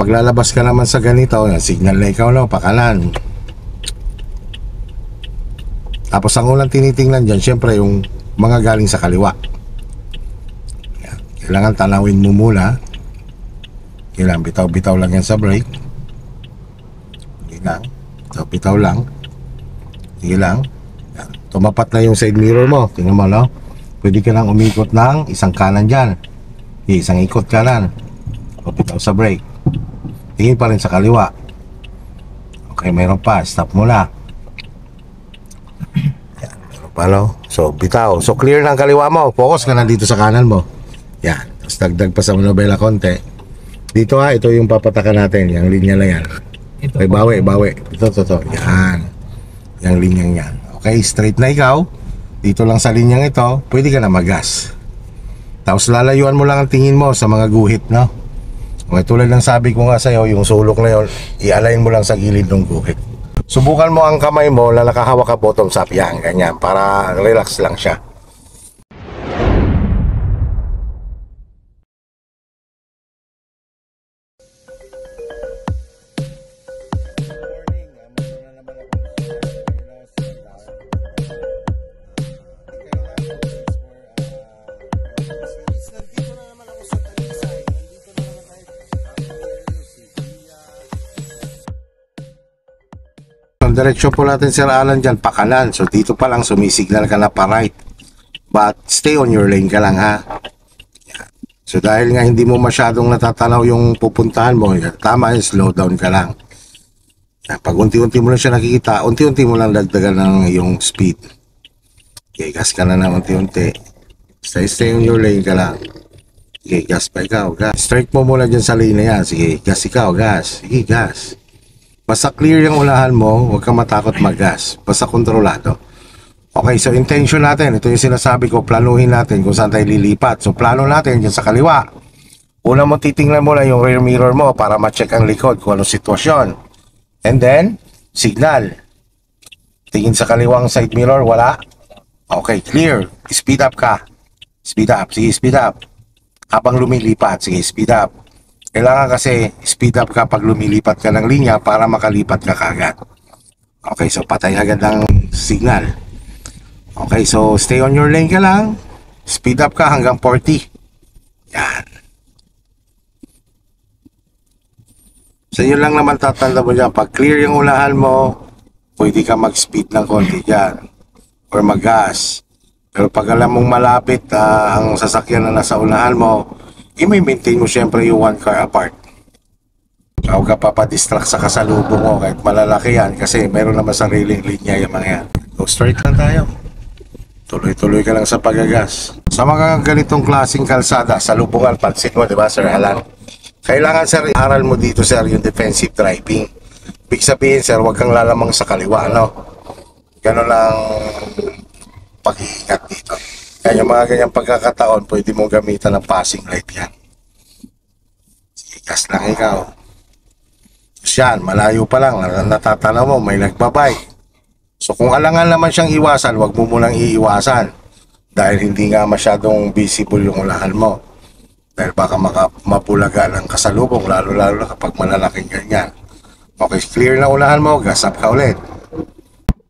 pag lalabas ka naman sa ganito, signal na ikaw no, pakanan. Tapos ang unang tinitingnan dyan, syempre yung mga galing sa kaliwa. Yan. Kailangan tanawin mo muna. Kailangan bitaw-bitaw lang yan sa brake. Hindi lang. Bitaw-bitaw lang. Sige lang. Yan. Tumapat na yung side mirror mo. Tingnan mo, no? Pwede ka lang umikot ng isang kanan dyan. Isang ikot kanan. Bitaw sa brake. Tingin pa rin sa kaliwa. Okay, mayroon pa. Stop mo na. Yan, mayroon pa, no? So, bitaw. So, clear na ang kaliwa mo. Focus ka na dito sa kanan mo. Yan. Tapos dagdag pa sa manobela konti. Dito ito yung papatakan natin. Yung linya na yan. Okay, bawi. Ito. Yan. Yung linyang yan. Okay, straight na ikaw. Dito lang sa linyang ito, pwede ka na magas. Tapos lalayuan mo lang ang tingin mo sa mga guhit, no? Okay, tulad ng sabi ko nga sa'yo, yung sulok na yun, i-align mo lang sa gilid ng guhit. Subukan mo ang kamay mo na nakahawak ka bottoms up. Yan, ganyan. Para relax lang siya. Direksyon po natin Sir Alan dyan, pakanan. So dito pa lang sumisignal ka na pa right. But stay on your lane ka lang, ha. Yan. So dahil nga hindi mo masyadong natatanaw yung pupuntahan mo, tama, slow down ka lang. Yan. Pag unti-unti mo lang siya nakikita, unti-unti mo lang dagdagan ng yung speed. Okay, gas ka na unti-unti. Stay on your lane ka lang. Okay, gas pa ikaw, gas. Strike mo muna dyan sa lane na yan. Sige, gas ikaw, gas. Sige, gas. Basta clear yung unahan mo, huwag kang matakot mag-gas. Basta kontrolado. Okay, so intention natin, ito yung sinasabi ko, planuhin natin kung saan tayo lilipat. So plano natin dyan sa kaliwa. Una mo titingnan mo lang yung rear mirror mo para ma-check ang likod kung anong sitwasyon. And then, signal. Tingin sa kaliwang side mirror, wala. Okay, clear. Speed up ka. Speed up, sige speed up. Habang lumilipat, sige speed up. Kailangan kasi speed up ka pag lumilipat ka ng linya para makalipat ka kagad. Okay, so patay agad ang signal. Okay, so stay on your lane ka lang. Speed up ka hanggang 40. Yan. So yun lang naman tatanda mo dyan. Pag clear yung unahan mo, pwede ka mag-speed ng konti dyan. Or mag-gas. Pero pag alam mong malapit ang sasakyan na nasa unahan mo, i-maintain mo syempre yung one car apart. Huwag ka papadistract sa kasalubong mo kahit malalaki yan kasi meron naman sariling linya yung mga yan. Go straight lang tayo. Tuloy-tuloy ka lang sa pagagas. Sa mga ganitong klaseng kalsada, salubungan, pansin mo, di ba, Sir Alan? Kailangan, sir, aral mo dito, sir, yung defensive driving. Ibig sabihin, sir, huwag kang lalamang sa kaliwa, no? Ganon lang pag-iingat dito. Kaya yung mga ganyang pagkakataon, pwede mo gamitan ng passing light yan. Sige, gas lang ikaw. Yan, malayo pa lang, natatanaw mo, may nagbabay. So kung alangan naman siyang iwasan, wag mo munang iiwasan. Dahil hindi nga masyadong visible yung unahan mo. Dahil baka mapulaga ng kasalubong, lalo-lalo na kapag malalaking ganyan. Okay, clear na unahan mo, gas up ka ulit.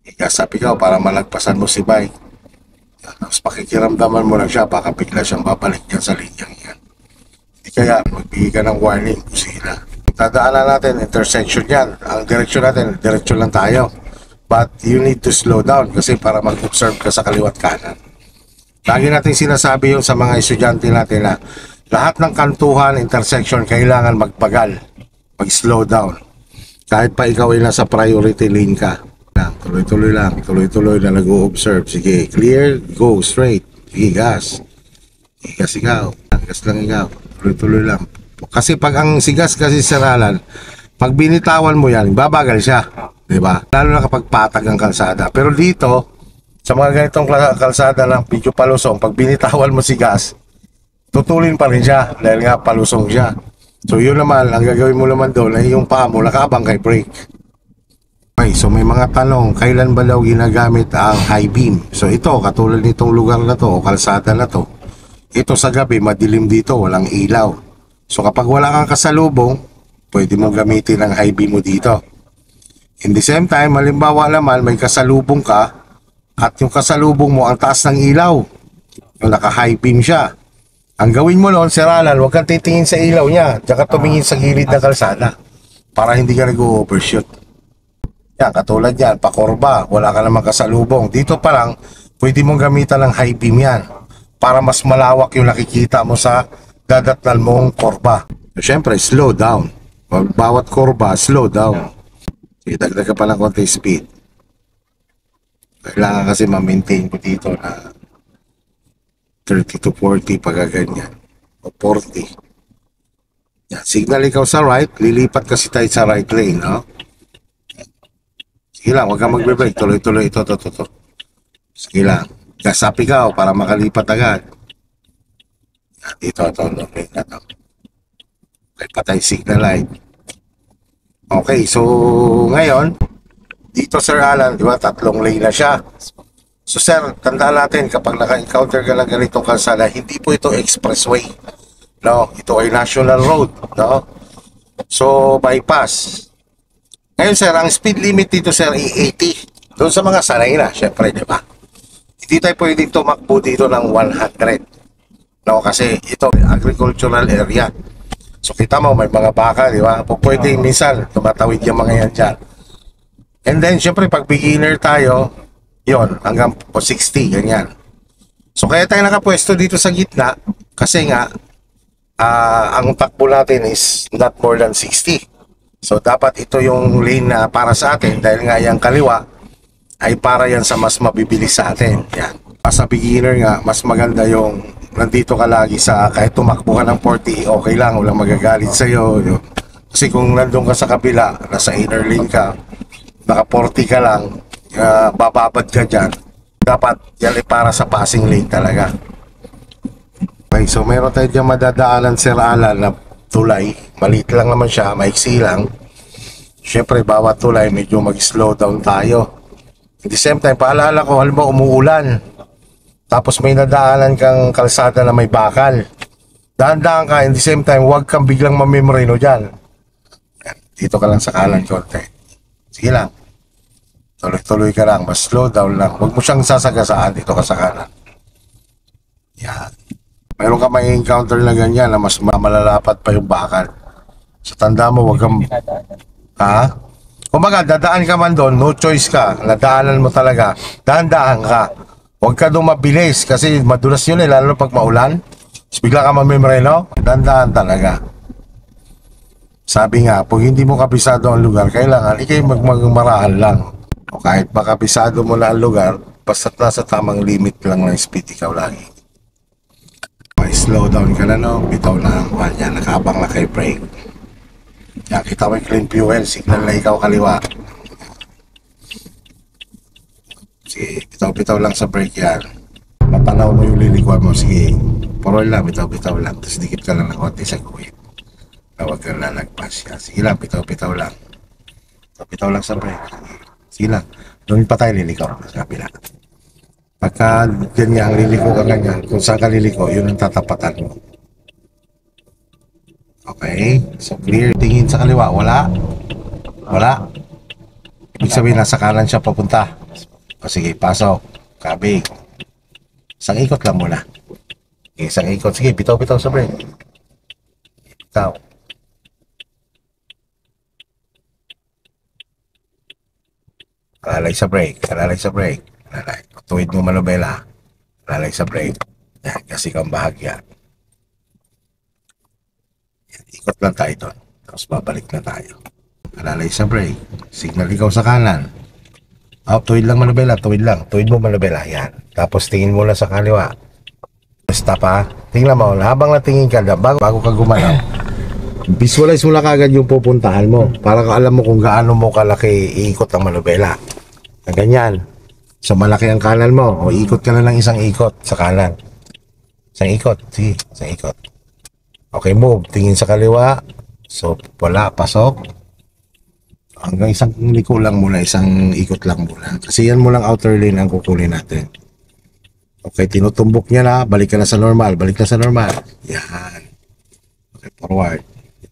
I-gas up ikaw para malagpasan mo si bike. Tapos pakikiramdaman mo lang siya, baka bigla siyang babalik dyan sa linyang yan. Hindi kaya, magbigay ka ng warning kung sila. Tadaanan natin, intersection yan. Ang direksyon natin, direksyon lang tayo. But you need to slow down kasi para mag-observe ka sa kaliwat kanan. Lagi natin sinasabi yung sa mga estudyante natin na lahat ng kantuhan, intersection, kailangan magbagal, mag-slow down. Kahit pa ikaw ay nasa priority lane ka. Tuloy-tuloy na nag-o-observe. Sige, clear, go, straight. Sige, gas. Sige, gas ikaw. Gas lang ikaw. Tuloy-tuloy lang. Kasi pag ang sigas kasi saralan, pag binitawan mo yan, babagal siya. Diba? Lalo na kapag patag ang kalsada. Pero dito, sa mga ganitong kalsada ng medyo palusong, pag binitawan mo si gas, tutulin pa rin siya dahil nga palusong siya. So yun naman, ang gagawin mo naman doon ay yung paa mo nakabang kay brake. Okay, so may mga tanong, kailan ba daw ginagamit ang high beam? So ito, katulad nitong lugar na to o kalsada na to, ito sa gabi, madilim dito, walang ilaw. So kapag wala kang kasalubong, pwede mong gamitin ang high beam mo dito. In the same time, halimbawa naman may kasalubong ka at yung kasalubong mo ang taas ng ilaw, yung naka-high beam siya. Ang gawin mo noon, Sir Alan, huwag kang titingin sa ilaw niya, tsaka tumingin sa gilid ng kalsada para hindi ka nag-overshoot. Yan, katulad yan, pakorba, wala ka namang kasalubong. Dito pa lang, pwede mong gamitan ng high beam yan para mas malawak yung nakikita mo sa dadatnan mong korba. So, syempre, slow down. Bawat korba, slow down. Dagdag ka pa ng konti speed. Kailangan kasi ma-maintain mo dito na 30 to 40 pag ganyan. O 40. Yan. Signal ikaw sa right, lilipat kasi tayo sa right lane, no? Sige lang, huwag kang magbe-brake. Tuloy-tuloy ito. Sige lang. Gas up ikaw para makalipat agad. Yan, dito, no, lane na to. Okay, patay signal light. Okay, so ngayon, dito Sir Alan, di ba, 3 lane na siya. So sir, tandaan natin, kapag naka-encounter ka ng ganitong kalsada, hindi po ito expressway. No, ito ay national road, no? So, bypass. Ngayon sir, ang speed limit dito sir ay 80. Doon sa mga sanay na, syempre, di ba? Hindi tayo pwedeng tumakbo dito ng 100. No, kasi ito, agricultural area. So kita mo, may mga baka, di ba? Pwede minsan, tumatawid yung mga yan dyan. And then, syempre, pag beginner tayo, yon hanggang 60, ganyan. So kaya tayo nakapwesto dito sa gitna, kasi nga, ang takbo natin is not more than 60. So dapat ito yung lane na para sa atin, dahil nga yung kaliwa, ay para yan sa mas mabibilis sa atin. Yan. Sa beginner nga, mas maganda yung nandito ka lagi sa, kahit tumakbo ka ng 40, okay lang, walang magagalit sa'yo. Kasi kung nandun ka sa kabila, nasa inner lane ka, naka 40 ka lang, bababad ka dyan, dapat yan ay para sa passing lane talaga. Okay, so meron tayo dyan madadaanan Sir Alan na tulay, maliit lang naman siya, maiksi lang. Siyempre, bawat tulay, medyo mag-slow down tayo. At the same time, paalala ko, halimbawa umuulan, tapos may nadaanan kang kalsada na may bakal, dahan-dahan ka. In the same time, huwag kang biglang mamemorino dyan. Dito ka lang sa kanan konti. Sige lang, tuloy-tuloy ka lang, mas slow down lang. Huwag mo siyang sasagasaan, dito ka sa kanan. Yan. Mayroon ka may encounter na ganyan na mas malalapat pa yung bakal. So tanda mo, huwag kang... Ha? Kumbaga, dadaan ka man doon, no choice ka, nadaanan mo talaga, dahan-dahan ka. Huwag ka doon mabilis kasi madulas yun lalo pag maulan. Bigla ka mamemoreno, dahan-dahan talaga. Sabi nga, kung hindi mo kabisado ang lugar, kailangan ikay magmarahan lang. O kahit makabisado mo na ang lugar, basta't nasa tamang limit lang ng speed ikaw lagi. May slow down ka na, no? Bitaw na ang kanya, nakabang na kay brake. Yan, kita mo yung clean fuel, signal na ikaw kaliwa. Sige, bitaw-bitaw lang sa brake yan. Matanaw mo yung lilikuan mo, sige. Puro lang, bitaw-bitaw lang. Tapos dikit ka lang ng konti sa guhit. Huwag kang lalagpas yan. Sige lang, bitaw-bitaw lang. Bitaw lang sa brake. Sige lang. Doon pa tayo liliko sa kabila. Pagka ganyan, liliko ka ganyan, kung saan ka liliko, yun ang tatapatan mo. Okay, so clear. Tingin sa kaliwa, wala? Wala? Ibig sabihin, nasa kanan siya papunta. O sige, pasok. Kabig. Isang ikot lang muna. Isang ikot. Sige, bitaw-bitaw sa brake. Bitaw. Alalay sa brake. Alalay sa brake. Alalay. Tuwid mo manobela. Alalay sa brake. Yan, kasi kang bahagya. Yan, ikot lang tayo doon. Tapos babalik na tayo. Alalay sa brake. Signal ikaw sa kanan. Tuwid lang manobela. Tuwid lang. Tuwid mo manobela. Yan. Tapos tingin mo lang sa kaliwa. Stop ha. Tingnan mo. Habang natingin ka, bago ka gumalaw, visualize mo lang kagad yung pupuntahan mo para alam mo kung gaano mo kalaki iikot ang manobela. Ganyan. So malaki ang kanan mo, o ikot ka na lang isang ikot sa kanan. Isang ikot, sige, isang ikot. Okay, move, tingin sa kaliwa. So wala, pasok. Hanggang isang liko lang muna, isang ikot lang muna. Kasi yan mo lang outer lane ang kukunin natin. Okay, tinutumbok niya na, balik ka na sa normal, balik na sa normal. Yan. Okay, forward.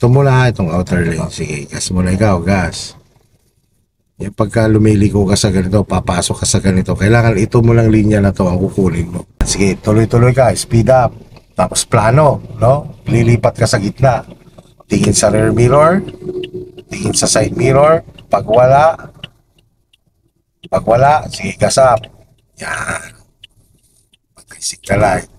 Ito muna, itong outer lane. Sige, gas muna ikaw, gas. Yung pagka lumiliko ka sa ganito, papasok ka sa ganito, kailangan ito mo lang linya na to ang kukunin mo. Sige, tuloy-tuloy ka, speed up. Tapos plano, no? Lilipat ka sa gitna. Tingin sa rear mirror, tingin sa side mirror. Pag wala, sige, gas up. Yan. Pag-isig ka light.